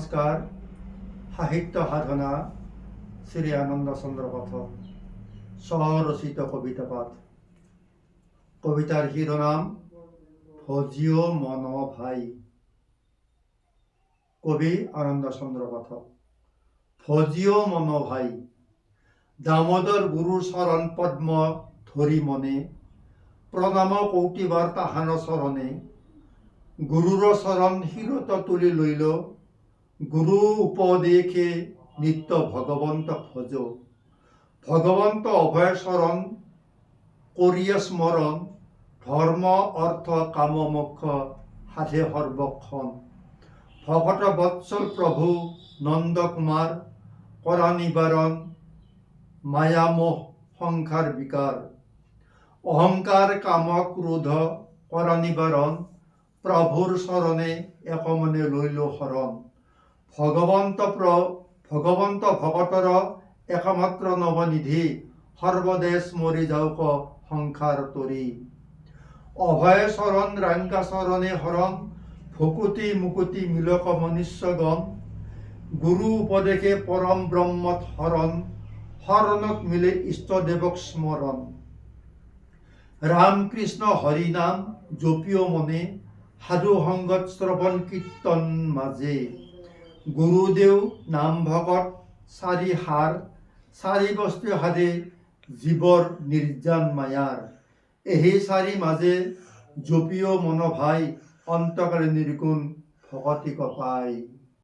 নমস্কাৰ। সাহিত্য সাধনা শ্ৰী আনন্দ চন্দ্ৰ পাঠক স্বৰচিত কবিতা পাঠ। কবিতাৰ শিৰোনাম ভজিও মন ভাই। কবি আনন্দ চন্দ্ৰ পাঠক। ভজিও মন ভাই, দামোদৰ গুৰুৰ চৰণ পদ্ম ধৰি মনে, প্ৰণাম কৌটিবাৰ তাহান চৰণে, গুৰুৰ চৰণ শিৰত তুলি লৈল, গুৰু উপদেশে নিত্য ভগৱন্ত ভজ, ভগৱন্ত অভয় চৰণ কৰিয়ে স্মৰণ, ধৰ্ম অৰ্থ কাম মোক্ষ সাধে সৰ্বক্ষণ, ভকত বৎসল প্ৰভু নন্দ কুমাৰ, কৰা নিবাৰণ মায়ামোহ সংসাৰ বিকাৰ, অহংকাৰ কাম ক্ৰোধ কৰা নিবাৰণ, প্ৰভুৰ চৰণে একমনে লৈলো শৰণ, ভগৱন্ত ভকতৰ একমাত্ৰ নৱনিধি, সৰ্বদেশ মৰি যাওক সংসাৰ তৰি, অভয় চৰণ ৰাংকা চৰণে হৰণ, ভকুতি মুকুতি মিলক মনুষ্যগণ, গুৰু উপদেশে পৰম ব্ৰহ্মত হৰণ, শৰণত মিলে ইষ্টদেৱক স্মৰণ, ৰাম কৃষ্ণ হৰি নাম জপিও মনে, সাধু সংগত শ্ৰৱণ কীৰ্তন মাজে, গুৰুদেৱ নাম ভকত চাৰি হাৰ, চাৰি বস্তু সাধে জীৱৰ নিৰ্জান মায়াৰ, এই চাৰি মাজে জপিও মন ভাই, অন্তকালে নিৰ্গুণ ভকতি কপাই।